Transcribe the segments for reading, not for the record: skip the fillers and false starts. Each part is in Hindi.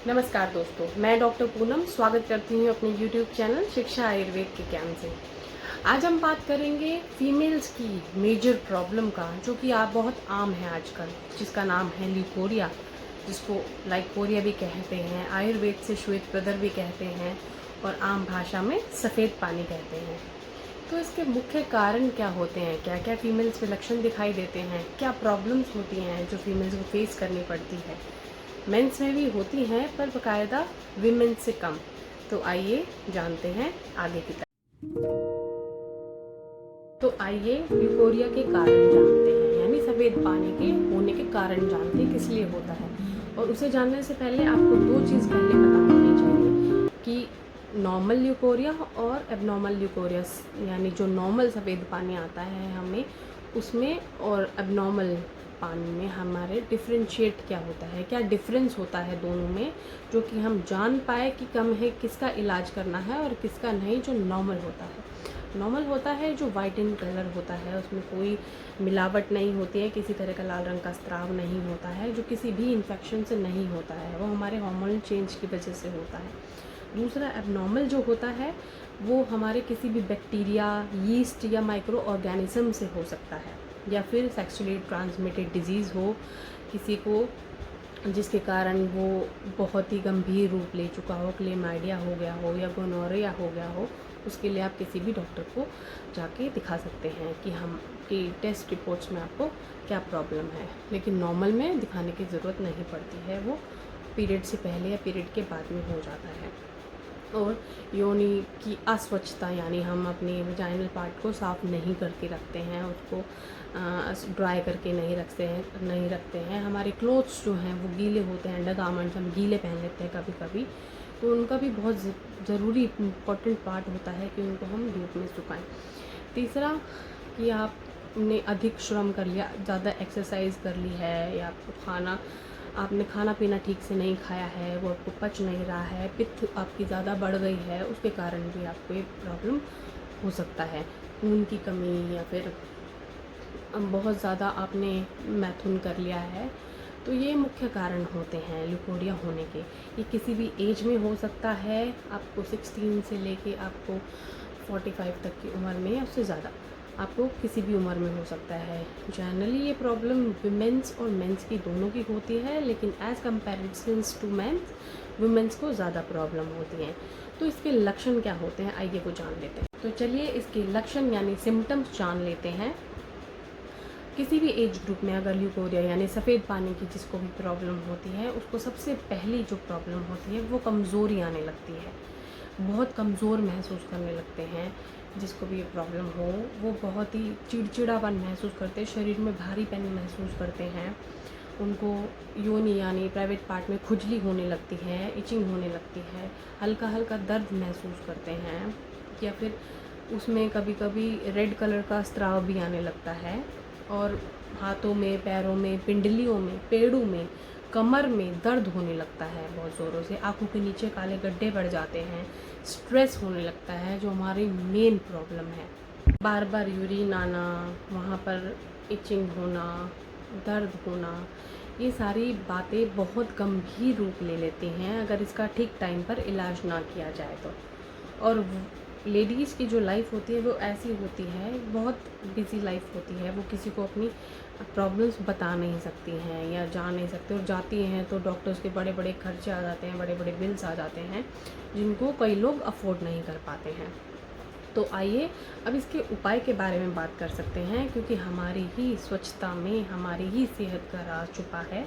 नमस्कार दोस्तों, मैं डॉक्टर पूनम स्वागत करती हूँ अपने YouTube चैनल शिक्षा आयुर्वेद के ज्ञान से। आज हम बात करेंगे फीमेल्स की मेजर प्रॉब्लम का, जो कि आप बहुत आम है आजकल, जिसका नाम है ल्यूकोरिया, जिसको लाइकोरिया भी कहते हैं, आयुर्वेद से श्वेत प्रदर भी कहते हैं और आम भाषा में सफ़ेद पानी कहते हैं। तो इसके मुख्य कारण क्या होते हैं, क्या क्या फीमेल्स में लक्षण दिखाई देते हैं, क्या प्रॉब्लम्स होती हैं जो फीमेल्स को फेस करनी पड़ती है। मेंस में भी होती हैं पर बाकायदा विमेंस से कम। तो आइए जानते हैं आगे की तरफ। तो आइए ल्यूकोरिया के कारण जानते हैं, यानी सफ़ेद पानी के होने के कारण जानते हैं किस लिए होता है। और उसे जानने से पहले आपको दो चीज़ पहले पता होनी चाहिए कि नॉर्मल ल्यूकोरिया और एबनॉर्मल ल्यूकोरिया, यानी जो नॉर्मल सफ़ेद पानी आता है हमें उसमें और एबनॉर्मल पानी में हमारे डिफ्रेंशिएट क्या होता है, क्या डिफरेंस होता है दोनों में, जो कि हम जान पाए कि कम है किसका इलाज करना है और किसका नहीं। जो नॉर्मल होता है, नॉर्मल होता है जो वाइट इन कलर होता है, उसमें कोई मिलावट नहीं होती है, किसी तरह का लाल रंग का स्राव नहीं होता है, जो किसी भी इन्फेक्शन से नहीं होता है, वो हमारे हार्मोनल चेंज की वजह से होता है। दूसरा एबनॉर्मल जो होता है वो हमारे किसी भी बैक्टीरिया, यीस्ट या माइक्रो ऑर्गेनिज्म से हो सकता है, या फिर सेक्सुअली ट्रांसमिटेड डिजीज़ हो किसी को, जिसके कारण वो बहुत ही गंभीर रूप ले चुका हो, क्लेमाइडिया हो गया हो या गोनोरिया हो गया हो। उसके लिए आप किसी भी डॉक्टर को जाके दिखा सकते हैं कि टेस्ट रिपोर्ट्स में आपको क्या प्रॉब्लम है। लेकिन नॉर्मल में दिखाने की ज़रूरत नहीं पड़ती है, वो पीरियड से पहले या पीरियड के बाद में हो जाता है। और योनि की अस्वच्छता, यानी हम अपने वजाइनल पार्ट को साफ़ नहीं करके रखते हैं, उसको ड्राई करके नहीं रखते हैं। हमारे क्लोथ्स जो हैं वो गीले होते हैं, अंडरगारमेंट्स हम गीले पहन लेते हैं कभी कभी, तो उनका भी बहुत ज़रूरी इम्पोर्टेंट पार्ट होता है कि उनको हम धूप में सुखाएं। तीसरा कि आपने अधिक श्रम कर लिया, ज़्यादा एक्सरसाइज कर ली है, या आपने खाना पीना ठीक से नहीं खाया है, वो आपको पच नहीं रहा है, पित्त आपकी ज़्यादा बढ़ गई है, उसके कारण भी आपको ये प्रॉब्लम हो सकता है। खून की कमी, या फिर बहुत ज़्यादा आपने मैथुन कर लिया है, तो ये मुख्य कारण होते हैं ल्यूकोरिया होने के। ये किसी भी एज में हो सकता है, आपको 16 से लेके आपको 45 तक की उम्र में या उससे ज़्यादा, आपको किसी भी उम्र में हो सकता है। जनरली ये प्रॉब्लम विमेंस और मेंस की दोनों की होती है, लेकिन एज़ कम्पेरिजन्स टू मेंस वुमेंस को ज़्यादा प्रॉब्लम होती हैं। तो इसके लक्षण क्या होते हैं, आइए वो जान लेते हैं। तो चलिए इसके लक्षण यानी सिम्टम्स जान लेते हैं। किसी भी एज ग्रुप में अगर ल्यूकोरिया यानी सफ़ेद पानी की जिसको भी प्रॉब्लम होती है, उसको सबसे पहली जो प्रॉब्लम होती है वो कमज़ोरी आने लगती है, बहुत कमज़ोर महसूस करने लगते हैं। जिसको भी ये प्रॉब्लम हो वो बहुत ही चिड़चिड़ापन महसूस करते हैं, शरीर में भारीपन महसूस करते हैं, उनको योनि यानी प्राइवेट पार्ट में खुजली होने लगती है, इचिंग होने लगती है, हल्का हल्का दर्द महसूस करते हैं, या फिर उसमें कभी कभी रेड कलर का स्राव भी आने लगता है, और हाथों में, पैरों में, पिंडलियों में, पेड़ों में, कमर में दर्द होने लगता है बहुत ज़ोरों से, आंखों के नीचे काले गड्ढे बढ़ जाते हैं, स्ट्रेस होने लगता है जो हमारी मेन प्रॉब्लम है, बार बार यूरिन आना, वहाँ पर इचिंग होना, दर्द होना, ये सारी बातें बहुत गंभीर रूप ले लेती हैं अगर इसका ठीक टाइम पर इलाज ना किया जाए तो। और लेडीज़ की जो लाइफ होती है वो ऐसी होती है, बहुत बिजी लाइफ होती है, वो किसी को अपनी प्रॉब्लम्स बता नहीं सकती हैं या जा नहीं सकते, और जाती हैं तो डॉक्टर्स के बड़े बड़े खर्चे आ जाते हैं, बड़े बड़े बिल्स आ जाते हैं, जिनको कई लोग अफोर्ड नहीं कर पाते हैं। तो आइए अब इसके उपाय के बारे में बात कर सकते हैं, क्योंकि हमारी ही स्वच्छता में हमारी ही सेहत का राज छुपा है,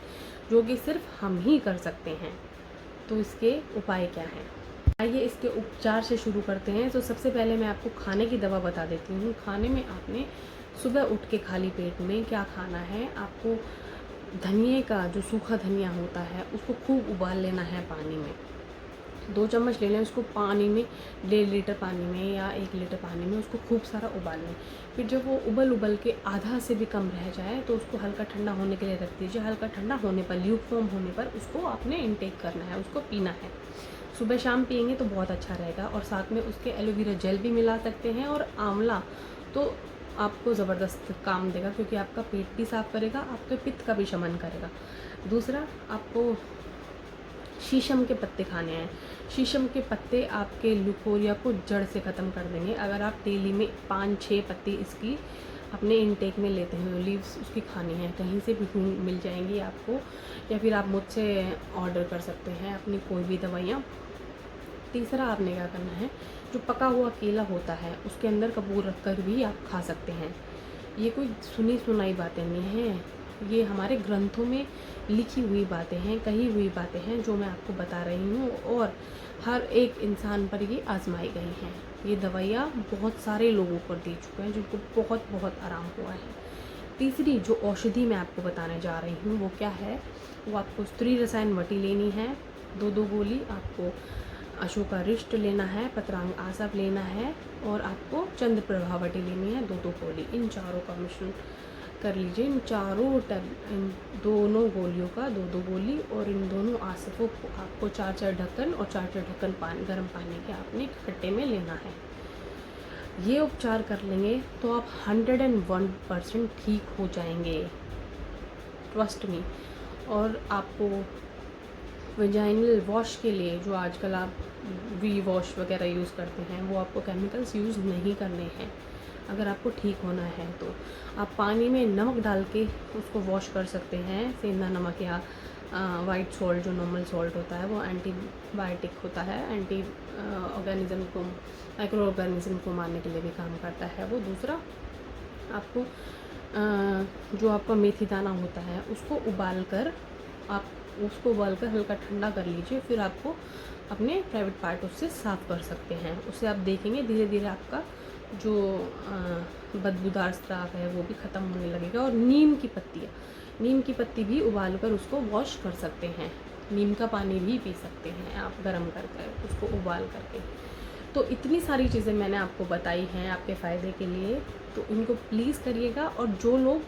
जो कि सिर्फ हम ही कर सकते हैं। तो इसके उपाय क्या हैं, आइए इसके उपचार से शुरू करते हैं। तो सबसे पहले मैं आपको खाने की दवा बता देती हूँ। खाने में आपने सुबह उठ के खाली पेट में क्या खाना है, आपको धनिए का जो सूखा धनिया होता है उसको खूब उबाल लेना है पानी में, 2 चम्मच ले लें उसको पानी में, 1.5 लीटर पानी में या 1 लीटर पानी में उसको खूब सारा उबाल लें। फिर जब वो उबल के आधा से भी कम रह जाए तो उसको हल्का ठंडा होने के लिए रख दीजिए। हल्का ठंडा होने पर, ल्यूकवार्म होने पर उसको आपने इनटेक करना है, उसको पीना है। सुबह शाम पिएंगे तो बहुत अच्छा रहेगा, और साथ में उसके एलोवेरा जेल भी मिला सकते हैं, और आंवला तो आपको ज़बरदस्त काम देगा, क्योंकि आपका पेट भी साफ़ करेगा, आपके पित्त का भी शमन करेगा। दूसरा, आपको शीशम के पत्ते खाने हैं। शीशम के पत्ते आपके लुकोरिया को जड़ से ख़त्म कर देंगे। अगर आप डेली में 5-6 पत्ती इसकी अपने इनटेक में लेते हैं, लीव्स उसकी खानी है, कहीं से भी मिल जाएंगी आपको, या फिर आप मुझसे ऑर्डर कर सकते हैं अपनी कोई भी दवाइयाँ। तीसरा आपने क्या करना है, जो पका हुआ केला होता है उसके अंदर कपूर रख कर भी आप खा सकते हैं। ये कोई सुनी सुनाई बातें नहीं हैं, ये हमारे ग्रंथों में लिखी हुई बातें हैं, कही हुई बातें हैं जो मैं आपको बता रही हूँ, और हर एक इंसान पर ये आजमाई गई हैं। ये दवाइयाँ बहुत सारे लोगों पर दे चुके हैं जिनको बहुत बहुत आराम हुआ है। तीसरी जो औषधि मैं आपको बताने जा रही हूँ वो क्या है, वो आपको स्त्री रसायन वटी लेनी है 2-2 गोली, आपको अशोकारिष्ट लेना है, पत्रांग आसप लेना है, और आपको चंद्र प्रभावटी लेनी है 2-2 गोली। इन चारों का मिश्रण कर लीजिए। इन दोनों गोलियों का 2-2 गोली, और इन दोनों आसपों को आपको 4-4 ढक्कन और 4-4 ढक्कन गर्म पानी के आपने खट्टे में लेना है। ये उपचार कर लेंगे तो आप 101% ठीक हो जाएंगे, ट्रस्ट मी। और आपको वेजाइनल वॉश के लिए जो आजकल आप वी वॉश वगैरह यूज़ करते हैं, वो आपको केमिकल्स यूज़ नहीं करने हैं। अगर आपको ठीक होना है तो आप पानी में नमक डाल के उसको वॉश कर सकते हैं। सेंधा नमक या वाइट सॉल्ट, जो नॉर्मल सॉल्ट होता है, वो एंटीबायोटिक होता है, एंटी ऑर्गेनिज्म को, माइक्रो ऑर्गेनिज्म को मारने के लिए भी काम करता है वो। दूसरा, आपको जो आपका मेथी दाना होता है उसको उबाल कर हल्का ठंडा कर लीजिए, फिर आपको अपने प्राइवेट पार्ट उससे साफ़ कर सकते हैं। उससे आप देखेंगे धीरे धीरे आपका जो बदबूदार स्राव है वो भी ख़त्म होने लगेगा। और नीम की पत्ती भी उबाल कर उसको वॉश कर सकते हैं। नीम का पानी भी पी सकते हैं आप गरम करके उसको उबाल करके। तो इतनी सारी चीज़ें मैंने आपको बताई हैं आपके फ़ायदे के लिए, तो इनको प्लीज़ करिएगा। और जो लोग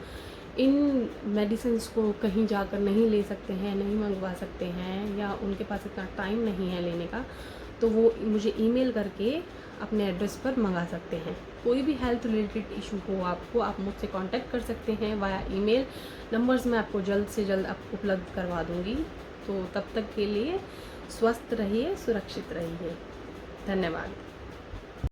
इन मेडिसिन्स को कहीं जाकर नहीं ले सकते हैं, नहीं मंगवा सकते हैं, या उनके पास इतना टाइम नहीं है लेने का, तो वो मुझे ईमेल करके अपने एड्रेस पर मंगा सकते हैं। कोई भी हेल्थ रिलेटेड इशू हो आपको, आप मुझसे कांटेक्ट कर सकते हैं वाया ईमेल। नंबर्स मैं आपको जल्द से जल्द उपलब्ध करवा दूँगी। तो तब तक के लिए स्वस्थ रहिए, सुरक्षित रहिए। धन्यवाद।